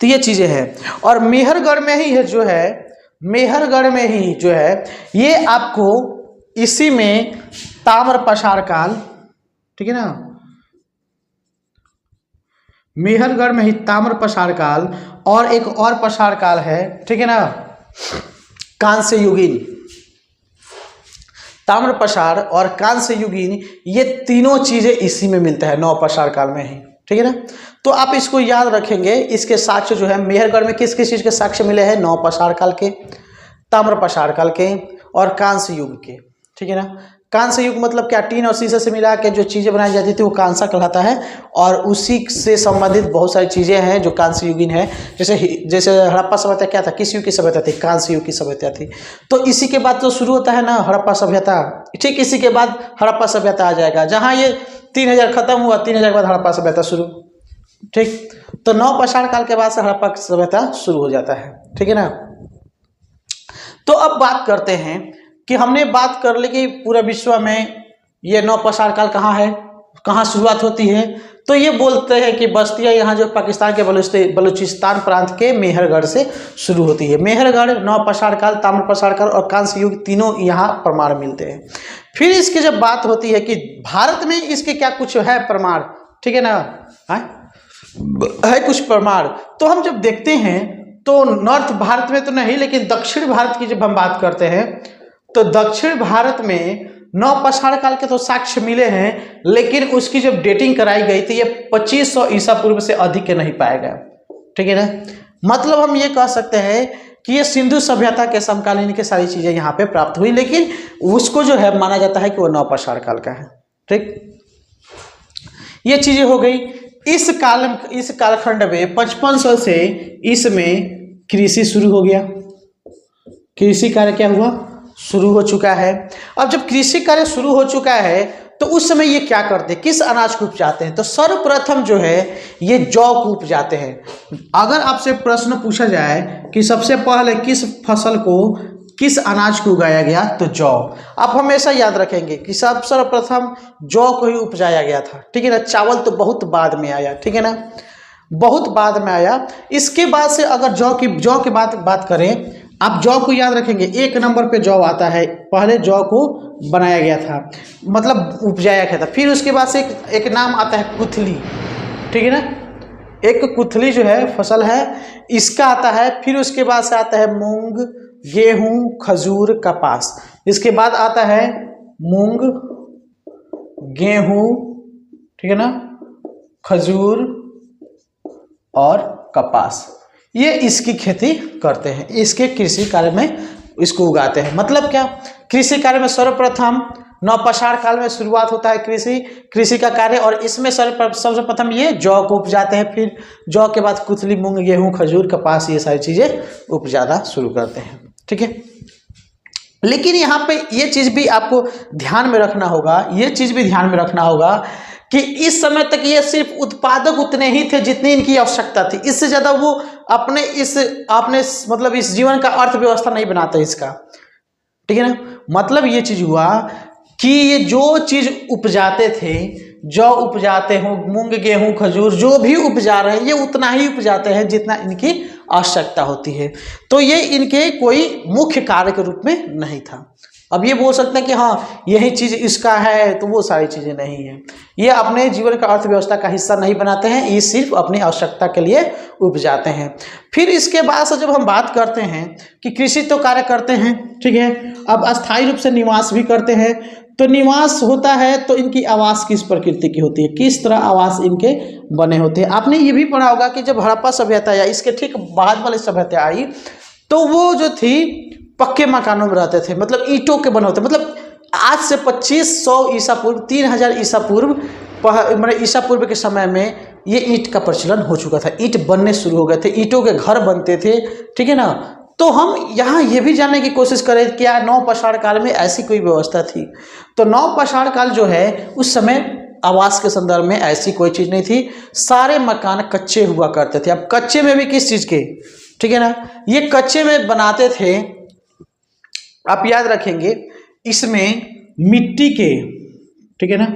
तो ये चीजें हैं। और मेहरगढ़ में ही है जो है, मेहरगढ़ में ही जो है ये आपको इसी में ताम्रपाषाण काल, ठीक है ना, मेहरगढ़ में ही ताम्रपाषाण काल और एक और पाषाण काल है, ठीक है ना, कांस्य युगीन। ताम्रपाषाण और कांस्य युगीन ये तीनों चीजें इसी में मिलता है नवपाषाण काल में ही, ठीक है ना। तो आप इसको याद रखेंगे। इसके साक्ष्य जो है मेहरगढ़ में किस किस चीज के साक्ष्य मिले हैं, नवपाषाण काल के, ताम्रपाषाण काल के और कांस्य युग के, ठीक है ना। कांस्य युग मतलब क्या, टीन और शीशे से मिला के जो चीजें बनाई जाती थी वो कांसा कहलाता है। और उसी से संबंधित बहुत सारी चीजें हैं जो कांस्य युगीन है। जैसे हड़प्पा सभ्यता क्या था, किस युग की सभ्यता थी, कांस्य युग की सभ्यता थी। तो इसी के बाद तो शुरू होता है ना हड़प्पा सभ्यता, ठीक इसी के बाद हड़प्पा सभ्यता आ जाएगा, जहाँ ये 3000 खत्म हुआ, 3000 के बाद हड़प्पा सभ्यता शुरू, ठीक। तो नवपाषाण काल के बाद से हड़प्पा सभ्यता शुरू हो जाता है, ठीक है ना। तो अब बात करते हैं कि हमने बात कर ली कि पूरे विश्व में ये नवपाषाण काल कहाँ है, कहाँ शुरुआत होती है। तो ये बोलते हैं कि बस्तियाँ यहाँ जो पाकिस्तान के बलूचिस्तान प्रांत के मेहरगढ़ से शुरू होती है। मेहरगढ़, नवपाषाण काल, ताम्रपाषाण काल और कांस्य युग तीनों यहाँ प्रमाण मिलते हैं। फिर इसकी जब बात होती है कि भारत में इसके क्या कुछ है प्रमाण, ठीक है ना, है कुछ प्रमाण। तो हम जब देखते हैं तो नॉर्थ भारत में तो नहीं, लेकिन दक्षिण भारत की जब हम बात करते हैं तो दक्षिण भारत में नवपाषाण काल के तो साक्ष्य मिले हैं, लेकिन उसकी जब डेटिंग कराई गई थी ये 2500 ईसा पूर्व से अधिक के नहीं पाया गया, ठीक है ना। मतलब हम ये कह सकते हैं कि ये सिंधु सभ्यता के समकालीन के सारी चीजें यहाँ पे प्राप्त हुई, लेकिन उसको जो है माना जाता है कि वो नवपाषाण काल का है, ठीक। ये चीजें हो गई। इस कालखंड में 5500 से इसमें कृषि शुरू हो गया, कृषि कार्य क्या हुआ, शुरू हो चुका है। अब जब कृषि कार्य शुरू हो चुका है तो उस समय ये क्या करते हैं, किस अनाज को उपजाते हैं, तो सर्वप्रथम जो है ये जौ को उपजाते हैं। अगर आपसे प्रश्न पूछा जाए कि सबसे पहले किस फसल को, किस अनाज को उगाया गया, तो जौ। आप हमेशा याद रखेंगे कि सर्वप्रथम जौ को ही उपजाया गया था, ठीक है ना। चावल तो बहुत बाद में आया, ठीक है ना, बहुत बाद में आया। इसके बाद से अगर जौ की बात करें आप जौ को याद रखेंगे, 1 नंबर पे जौ आता है, पहले जौ को बनाया गया था, मतलब उपजाया गया था। फिर उसके बाद से एक नाम आता है कुथली, ठीक है ना, एक कुथली जो है फसल है इसका आता है। फिर उसके बाद से आता है मूंग, गेहूं, खजूर, कपास। इसके बाद आता है मूंग, गेहूं, ठीक है ना, खजूर और कपास। ये इसकी खेती करते हैं, इसके कृषि कार्य में इसको उगाते हैं। मतलब क्या, कृषि कार्य में सर्वप्रथम नवपाषाण काल में शुरुआत होता है कृषि का कार्य, और इसमें सबसे प्रथम ये जौ को उपजाते हैं। फिर जौ के बाद कुथली, मूंग, गेहूं, खजूर, कपास, ये सारी चीजें उपजाना शुरू करते हैं, ठीक है। लेकिन यहाँ पे ये चीज भी आपको ध्यान में रखना होगा, कि इस समय तक ये सिर्फ उत्पादक उतने ही थे जितनी इनकी आवश्यकता थी। इससे ज्यादा वो अपने मतलब इस जीवन का अर्थव्यवस्था नहीं बनाते इसका, ठीक है ना। मतलब ये चीज हुआ कि ये जो चीज उपजाते थे, जौ उपजाते हो, मूंग, गेहूं, खजूर, जो भी उपजा रहे हैं ये उतना ही उपजाते हैं जितना इनकी आवश्यकता होती है। तो ये इनके कोई मुख्य कार्य के रूप में नहीं था। अब ये बोल सकते हैं कि हाँ यही चीज इसका है, तो वो सारी चीजें नहीं है। ये अपने जीवन का अर्थव्यवस्था का हिस्सा नहीं बनाते हैं, ये सिर्फ अपनी आवश्यकता के लिए उपजाते हैं। फिर इसके बाद से जब हम बात करते हैं कि कृषि तो कार्य करते हैं, ठीक है, अब अस्थायी रूप से निवास भी करते हैं। तो निवास होता है तो इनकी आवास किस प्रकृति की होती है, किस तरह आवास इनके बने होते हैं। आपने ये भी पढ़ा होगा कि जब हड़प्पा सभ्यता या इसके ठीक बाद वाली सभ्यता आई तो वो जो थी पक्के मकानों में रहते थे, मतलब ईंटों के बने होते, मतलब आज से 2500 ईसा पूर्व, 3000 ईसा पूर्व, मतलब ईसा पूर्व के समय में ये ईंट का प्रचलन हो चुका था, ईंट बनने शुरू हो गए थे, ईंटों के घर बनते थे, ठीक है ना। तो हम यहाँ ये भी जानने की कोशिश करें क्या नवपाषाण काल में ऐसी कोई व्यवस्था थी। तो नवपाषाण काल जो है उस समय आवास के संदर्भ में ऐसी कोई चीज नहीं थी, सारे मकान कच्चे हुआ करते थे। अब कच्चे में भी किस चीज के, ठीक है ना, ये कच्चे में बनाते थे, आप याद रखेंगे इसमें मिट्टी के, ठीक है ना,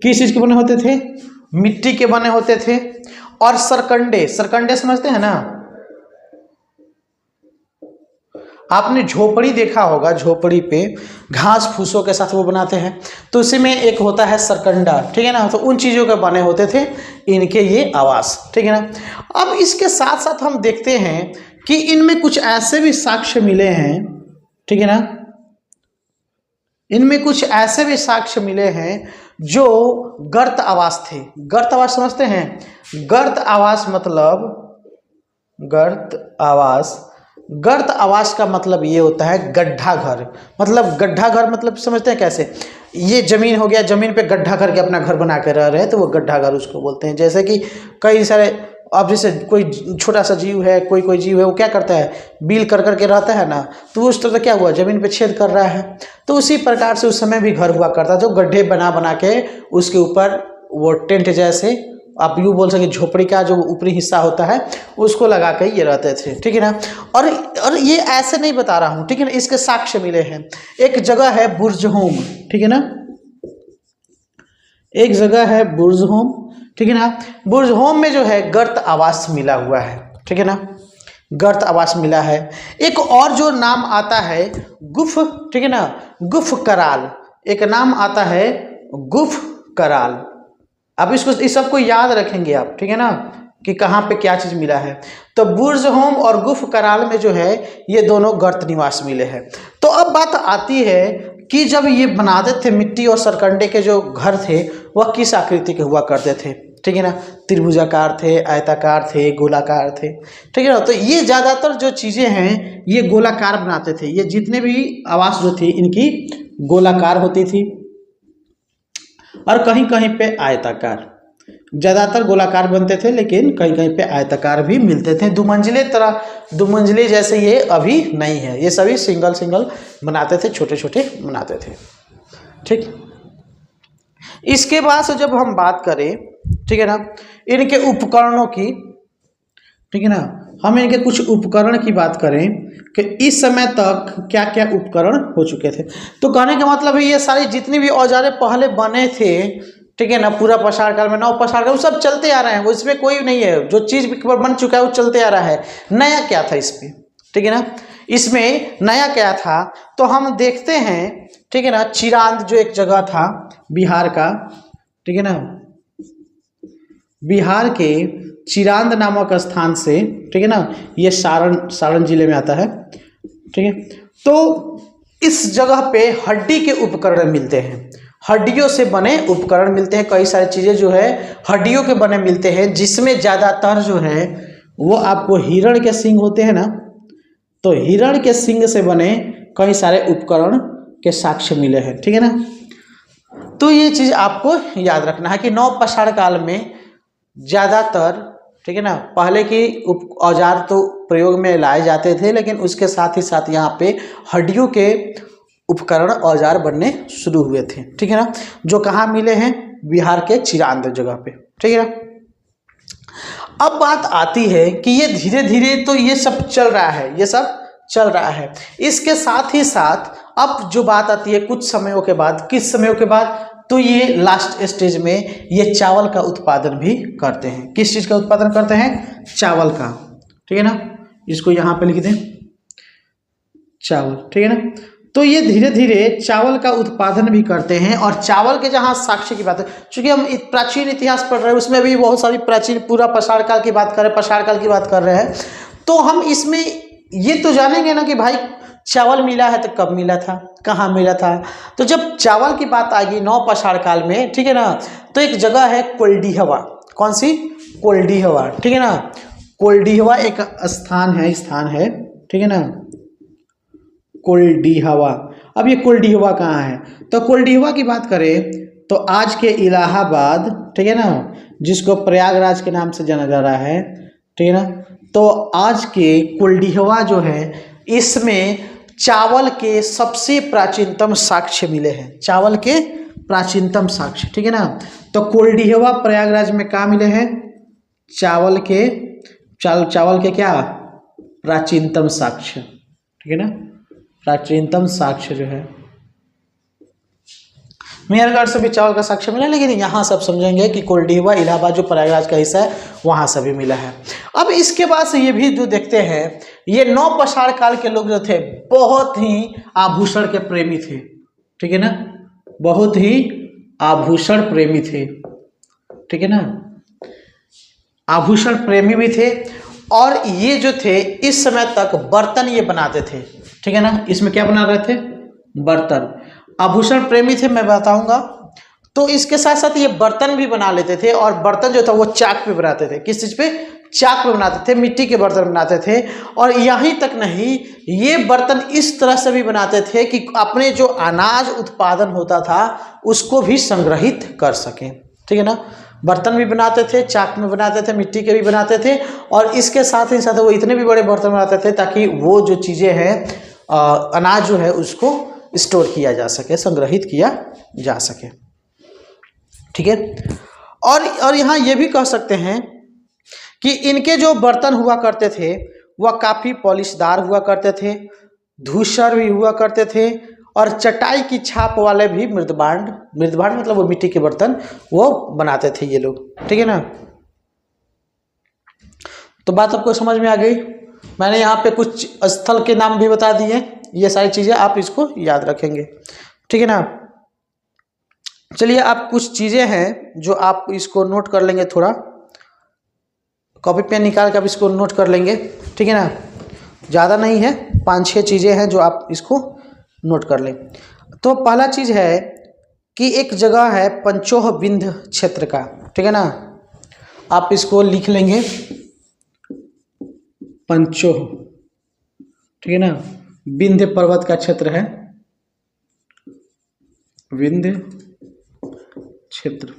किस चीज के बने होते थे, मिट्टी के बने होते थे। और सरकंडे समझते हैं ना, आपने झोपड़ी देखा होगा, झोपड़ी पे घास फूसों के साथ वो बनाते हैं, तो उसी में एक होता है सरकंडा, ठीक है ना। तो उन चीजों के बने होते थे इनके ये आवास, ठीक है ना। अब इसके साथ साथ हम देखते हैं कि इनमें कुछ ऐसे भी साक्ष्य मिले हैं, ठीक है ना, इनमें कुछ ऐसे भी साक्ष्य मिले हैं जो गर्त आवास थे। गर्त आवास समझते हैं, गर्त आवास मतलब गर्त आवास का मतलब ये होता है गड्ढा घर। मतलब गड्ढा घर मतलब समझते हैं कैसे, ये जमीन हो गया, जमीन पे गड्ढा करके अपना घर बना के रह रहे हैं, तो वो गड्ढा घर उसको बोलते हैं। जैसे कि कई सारे, अब जैसे कोई छोटा सा जीव है, कोई जीव है, वो क्या करता है, बिल कर करके रहता है ना, तो उस तरह क्या हुआ, जमीन पे छेद कर रहा है। तो उसी प्रकार से उस समय भी घर हुआ करता, जो गड्ढे बना के उसके ऊपर वो टेंट जैसे, आप यूँ बोल सके झोपड़ी का जो ऊपरी हिस्सा होता है उसको लगा के ये रहते थे, ठीक है ना। और ये ऐसे नहीं बता रहा हूँ, ठीक है ना, इसके साक्ष्य मिले हैं। एक जगह है बुर्जहोम, ठीक है ना, एक जगह है बुर्जहोम, ठीक है ना। बुर्जहोम में जो है गर्त आवास मिला हुआ है, ठीक है ना, गर्त आवास मिला है। एक और जो नाम आता है गुफ, ठीक है ना, गुफ कराल, एक नाम आता है गुफ कराल। अब इसको इस सबको याद रखेंगे आप, ठीक है ना, कि कहाँ पे क्या चीज़ मिला है। तो बुर्जहोम और गुफ कराल में जो है ये दोनों गर्त निवास मिले हैं। तो अब बात आती है कि जब ये बनाते थे मिट्टी और सरकंडे के जो घर थे वह किस आकृति के हुआ करते थे, ठीक है ना, त्रिभुजाकार थे, आयताकार थे, गोलाकार थे, ठीक है ना। तो ये ज़्यादातर जो चीज़ें हैं ये गोलाकार बनाते थे, ये जितने भी आवास जो थी इनकी गोलाकार होती थी और कहीं कहीं पे आयताकार, ज़्यादातर गोलाकार बनते थे लेकिन कहीं कहीं पे आयताकार भी मिलते थे। दुमंजिले जैसे ये अभी नहीं है, ये सभी सिंगल बनाते थे, छोटे छोटे बनाते थे, ठीक। इसके बाद से जब हम बात करें, ठीक है ना, इनके उपकरणों की, ठीक है ना, हम इनके कुछ उपकरण की बात करें कि इस समय तक क्या क्या उपकरण हो चुके थे। तो कहने का मतलब है ये सारी जितनी भी औजारें पहले बने थे, ठीक है ना, पूरा पाषाण काल में, नवपाषाण काल, वो सब चलते आ रहे हैं, वो इसमें कोई नहीं है, जो चीज़ बन चुका है वो चलते आ रहा है, नया क्या था इसमें, ठीक है ना। इसमें नया क्या था, तो हम देखते हैं, ठीक है ना, चिरांद जो एक जगह था बिहार का, ठीक है ना, बिहार के चिरांद नामक स्थान से, ठीक है ना, ये सारण जिले में आता है, ठीक है। तो इस जगह पे हड्डी के उपकरण मिलते हैं, हड्डियों से बने उपकरण मिलते हैं, कई सारी चीज़ें जो है हड्डियों के बने मिलते हैं, जिसमें ज़्यादातर जो है वो आपको हिरण के सींग होते हैं ना, तो हिरण के सींग से बने कई सारे उपकरण के साक्ष्य मिले हैं, ठीक है ना। तो ये चीज़ आपको याद रखना है कि नवपाषाण काल में ज़्यादातर, ठीक है ना, पहले की औजार तो प्रयोग में लाए जाते थे, लेकिन उसके साथ ही साथ यहाँ पे हड्डियों के उपकरण औजार बनने शुरू हुए थे, ठीक है ना, जो कहाँ मिले हैं, बिहार के चिरांद जगह पे, ठीक है ना। अब बात आती है कि ये धीरे धीरे तो ये सब चल रहा है, ये सब चल रहा है, इसके साथ ही साथ अब जो बात आती है कुछ समयों के बाद, किस समयों के बाद, तो ये लास्ट स्टेज में ये चावल का उत्पादन भी करते हैं। किस चीज़ का उत्पादन करते हैं, चावल का, ठीक है ना, इसको यहाँ पे लिख दें चावल, ठीक है ना। तो ये धीरे धीरे चावल का उत्पादन भी करते हैं, और चावल के जहाँ साक्ष्य की बात है, चूँकि हम प्राचीन इतिहास पढ़ रहे हैं, उसमें भी बहुत सारी प्राचीन, पूरा पाषाण काल की बात कर रहे हैं, पाषाण काल की बात कर रहे हैं, तो हम इसमें ये तो जानेंगे ना कि भाई चावल मिला है तो कब मिला था, कहाँ मिला था। तो जब चावल की बात आएगी नवपाषाण काल में, ठीक है ना, तो एक जगह है कोल्डीहवा, कौन सी, कोल्डीहवा, ठीक है ना, कोल्डीहवा एक स्थान है, ठीक है ना, कोल्डीहवा। अब ये कोल्डीहवा कहाँ है, तो कोल्डीहवा की बात करें तो आज के इलाहाबाद, ठीक है ना, जिसको प्रयागराज के नाम से जाना जा रहा है, ठीक है ना, तो आज के कोल्डीहवा जो है, इसमें चावल के सबसे प्राचीनतम साक्ष्य मिले हैं, चावल के प्राचीनतम साक्ष्य, ठीक है ना। तो कोल्डीहवा प्रयागराज में कहाँ मिले हैं, चावल के क्या, प्राचीनतम साक्ष्य, ठीक है ना, प्राचीनतम साक्ष्य जो है, मेहरगढ़ से भी चावल का साक्ष्य मिला, लेकिन यहाँ सब समझेंगे कि कोल्डीहवा इलाहाबाद जो प्रयागराज का हिस्सा है वहाँ से भी मिला है। अब इसके बाद से ये भी जो देखते हैं, ये नवपाषाण काल के लोग जो थे बहुत ही आभूषण के प्रेमी थे, ठीक है ना, बहुत ही आभूषण प्रेमी थे, ठीक है ना, आभूषण प्रेमी भी थे, और ये जो थे इस समय तक बर्तन ये बनाते थे, ठीक है ना, इसमें क्या बना रहे थे, बर्तन, आभूषण प्रेमी थे, मैं बताऊंगा। तो इसके साथ साथ ये बर्तन भी बना लेते थे, और बर्तन जो था वो चाक पे बनाते थे, किस चीज़ पे, चाक पे बनाते थे, मिट्टी के बर्तन बनाते थे। और यहीं तक नहीं, ये बर्तन इस तरह से भी बनाते थे कि अपने जो अनाज उत्पादन होता था उसको भी संग्रहित कर सकें, ठीक है ना, बर्तन भी बनाते थे, चाक में बनाते थे, मिट्टी के भी बनाते थे, और इसके साथ ही साथ वो इतने भी बड़े बर्तन बनाते थे ताकि वो जो चीज़ें हैं, अनाज जो है उसको स्टोर किया जा सके, संग्रहित किया जा सके, ठीक है। और यहाँ ये भी कह सकते हैं कि इनके जो बर्तन हुआ करते थे वह काफ़ी पॉलिशदार हुआ करते थे, धूसर भी हुआ करते थे, और चटाई की छाप वाले भी मृदभांड मतलब वो मिट्टी के बर्तन वो बनाते थे ये लोग, ठीक है ना। तो बात आपको समझ में आ गई। मैंने यहाँ पे कुछ स्थल के नाम भी बता दिए, ये सारी चीज़ें आप इसको याद रखेंगे, ठीक है ना। चलिए, आप कुछ चीज़ें हैं जो आप इसको नोट कर लेंगे, थोड़ा कॉपी पेन निकाल कर आप इसको नोट कर लेंगे, ठीक है ना, ज़्यादा नहीं है, 5-6 चीज़ें हैं जो आप इसको नोट कर लें। तो पहला चीज़ है कि एक जगह है पंचोह विंध्य क्षेत्र का, ठीक है ना, आप इसको लिख लेंगे, पंचोह, ठीक है ना, विंध्य पर्वत का क्षेत्र है, विंध्य क्षेत्र।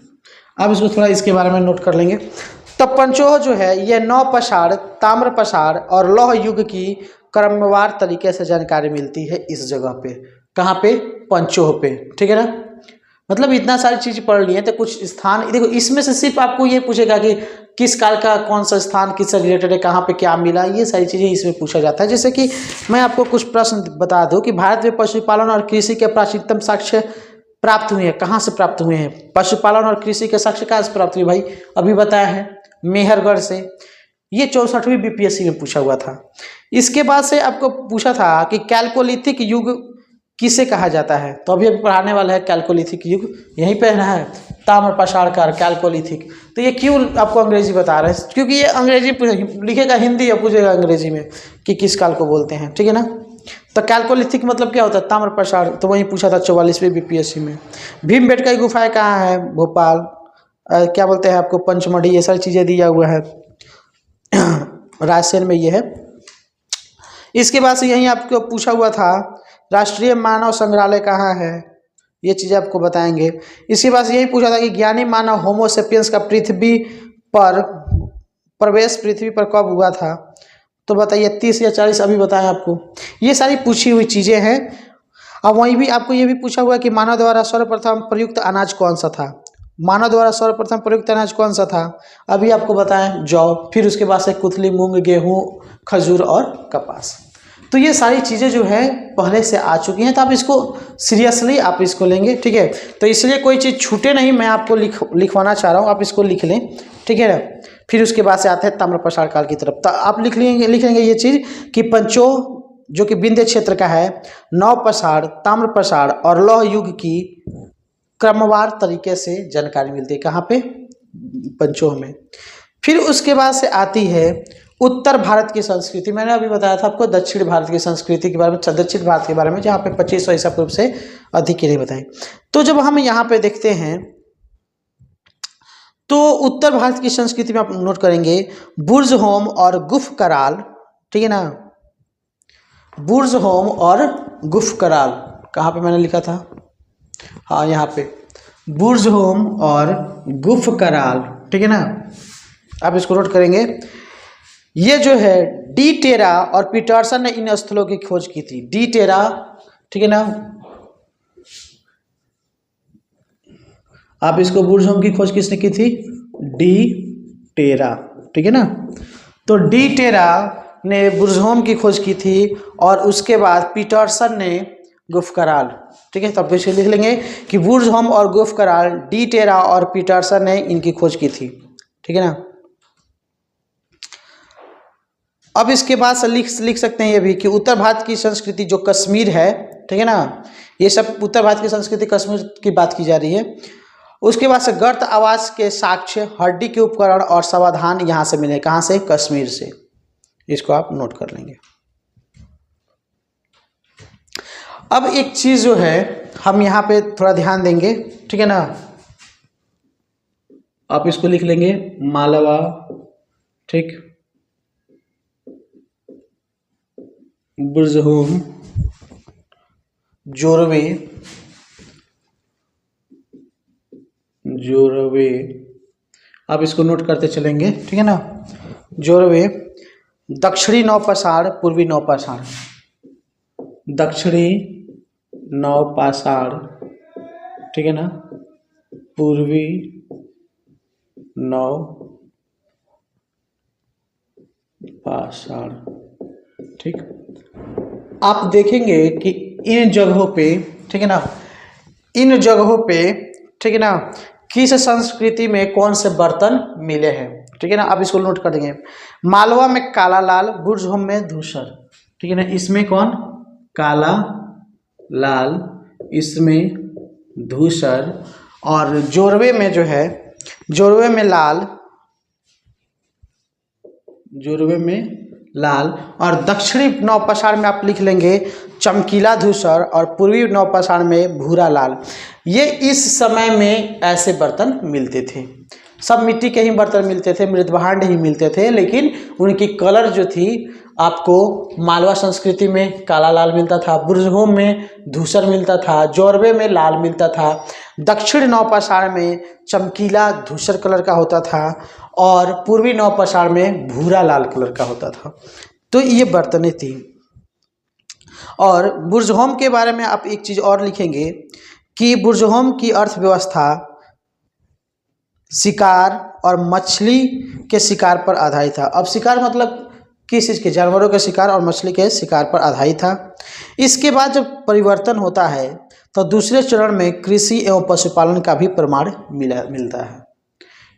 अब इसको थोड़ा इसके बारे में नोट कर लेंगे। तो पंचोह जो है ये नवपाषाण, ताम्रपाषाण और लौह युग की क्रमवार तरीके से जानकारी मिलती है इस जगह पे। कहाँ पे? पंचोह पे, ठीक है ना। मतलब इतना सारी चीज़ पढ़ ली है, तो कुछ स्थान देखो, इसमें से सिर्फ आपको ये पूछेगा कि किस काल का कौन सा स्थान किससे रिलेटेड है, कहाँ पे क्या मिला, ये सारी चीज़ें इसमें पूछा जाता है। जैसे कि मैं आपको कुछ प्रश्न बता दूं कि भारत में पशुपालन और कृषि के प्राचीनतम साक्ष्य प्राप्त हुए हैं, कहाँ से प्राप्त हुए हैं? पशुपालन और कृषि के साक्ष्य कहाँ से प्राप्त हुए भाई? अभी बताया है, मेहरगढ़ से। ये 64वीं बीपीएससी में पूछा हुआ था। इसके बाद से आपको पूछा था कि कैल्कोलिथिक युग किसे कहा जाता है, तो अभी पढ़ाने वाला है कैल्कोलिथिक युग, यहीं पे है ताम्र पाषाण काल कैल्कोलिथिक। तो ये क्यों आपको अंग्रेजी बता रहे हैं, क्योंकि ये अंग्रेजी लिखेगा हिंदी या पूछेगा अंग्रेजी में कि किस काल को बोलते हैं, ठीक है ना। तो कैल्कोलिथिक मतलब क्या होता है, ताम्र पाषाण, तो वहीं पूछा था 44वीं बीपीएससी में। भीमबेटका की गुफाएं कहाँ है, भोपाल, क्या बोलते हैं आपको, पंचमढ़ी, ये सारी चीज़ें दिया हुआ है रायसेन में ये है। इसके बाद से यहीं आपको पूछा हुआ था राष्ट्रीय मानव संग्रहालय कहाँ है, ये चीज़ें आपको बताएंगे। इसके बाद से यही पूछा था कि ज्ञानी मानव होमोसेपियंस का पृथ्वी पर प्रवेश पृथ्वी पर कब हुआ था, तो बताइए 30 या 40, अभी बताएं आपको। ये सारी पूछी हुई चीज़ें हैं। अब वहीं भी आपको ये भी पूछा हुआ है कि मानव द्वारा सर्वप्रथम प्रयुक्त अनाज कौन सा था, मानव द्वारा सर्वप्रथम प्रयुक्त अनाज कौन सा था, अभी आपको बताएं जौ, फिर उसके बाद से कुथली, मूंग, गेहूँ, खजूर और कपास। तो ये सारी चीज़ें जो है पहले से आ चुकी हैं, तो आप इसको सीरियसली आप इसको लेंगे, ठीक है। तो इसलिए कोई चीज़ छूटे नहीं, मैं आपको लिखवाना चाह रहा हूँ, आप इसको लिख लें, ठीक है ना। फिर उसके बाद से आते हैं ताम्र पाषाण काल की तरफ। तो आप लिख लेंगे ये चीज़ कि पंचो जो कि विंध्य क्षेत्र का है, नवपाषाण, ताम्र पाषाण और लौह युग की क्रमवार तरीके से जानकारी मिलती है, कहाँ पे, पंचोह में। फिर उसके बाद से आती है उत्तर भारत की संस्कृति। मैंने अभी बताया था आपको दक्षिण भारत की संस्कृति के बारे में, दक्षिण भारत के बारे में, जहाँ पे 2500 ईसा पूर्व से अधिक की नहीं बताई। तो जब हम यहाँ पे देखते हैं तो उत्तर भारत की संस्कृति में आप नोट करेंगे बुर्ज होम और गुफ कराल, ठीक है ना, बुर्ज होम और गुफ कराल, कहाँ पे मैंने लिखा था, हाँ यहाँ पे, बुर्ज होम और गुफ कराल, ठीक है ना, आप इसको नोट करेंगे। ये जो है डी टेरा और पीटरसन ने इन स्थलों की खोज की थी, डी टेरा, ठीक है ना, आप इसको बुर्ज होम की खोज किसने की थी, डी टेरा, ठीक है ना। तो डी टेरा ने बुर्ज होम की खोज की थी और उसके बाद पीटरसन ने गुफ कराल, ठीक है। तब इसे लिख लेंगे कि बुर्ज होम और गुफ कराल, डी टेरा और पीटरसन ने इनकी खोज की थी, ठीक है ना। अब इसके बाद से लिख सकते हैं ये भी कि उत्तर भारत की संस्कृति जो कश्मीर है, ठीक है ना, ये सब उत्तर भारत की संस्कृति कश्मीर की बात की जा रही है। उसके बाद से गर्त आवास के साक्ष्य, हड्डी के उपकरण और समाधान यहाँ से मिले, कहाँ से, कश्मीर से, इसको आप नोट कर लेंगे। अब एक चीज जो है हम यहाँ पे थोड़ा ध्यान देंगे, ठीक है ना, आप इसको लिख लेंगे मालवा, ठीक, बुर्ज होम, जोरवे, जोरवे, आप इसको नोट करते चलेंगे, ठीक है ना, जोरवे, दक्षिणी नवपाषाण, पूर्वी नवपाषाण, दक्षिणी नवपाषाण, ठीक है ना, पूर्वी नवपाषाण, ठीक। आप देखेंगे कि इन जगहों पे, ठीक है ना, इन जगहों पे, ठीक है ना, किस संस्कृति में कौन से बर्तन मिले हैं, ठीक है ना, आप इसको नोट कर देंगे। मालवा में काला लाल, बुर्ज होम में धूसर, ठीक है ना, इसमें कौन, काला लाल, इसमें धूसर, और जोरवे में जो है, जोरवे में लाल, जोरवे में लाल, और दक्षिणी नवपाषाण में आप लिख लेंगे चमकीला धूसर और पूर्वी नवपाषाण में भूरा लाल। ये इस समय में ऐसे बर्तन मिलते थे, सब मिट्टी के ही बर्तन मिलते थे, मृदभांड ही मिलते थे, लेकिन उनकी कलर जो थी आपको मालवा संस्कृति में काला लाल मिलता था, बुर्ज होम में धूसर मिलता था, जोरवे में लाल मिलता था, दक्षिण नवपाषाण में चमकीला धूसर कलर का होता था और पूर्वी नवपाषाण में भूरा लाल कलर का होता था। तो ये बर्तनें थी। और बुर्ज होम के बारे में आप एक चीज़ और लिखेंगे कि बुर्ज होम की अर्थव्यवस्था शिकार और मछली के शिकार पर आधारित था। अब शिकार मतलब किस चीज़ के, जानवरों के शिकार और मछली के शिकार पर आधारित था। इसके बाद जब परिवर्तन होता है तो दूसरे चरण में कृषि एवं पशुपालन का भी प्रमाण मिलता है।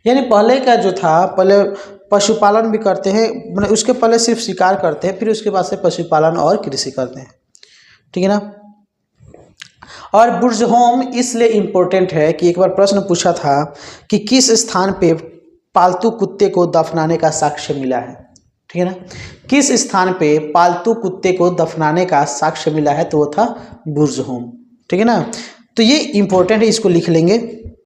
यानी पहले का जो था, पहले पशुपालन भी करते हैं, मतलब उसके पहले सिर्फ शिकार करते हैं, फिर उसके बाद से पशुपालन और कृषि करते हैं, ठीक है ना। और बुर्जहोम इसलिए इम्पोर्टेंट है कि एक बार प्रश्न पूछा था कि किस स्थान पे पालतू कुत्ते को दफनाने का साक्ष्य मिला है, ठीक है ना। किस स्थान पे पालतू कुत्ते को दफनाने का साक्ष्य मिला है, तो वो था बुर्जहोम, ठीक है ना। तो ये इम्पोर्टेंट है, इसको लिख लेंगे।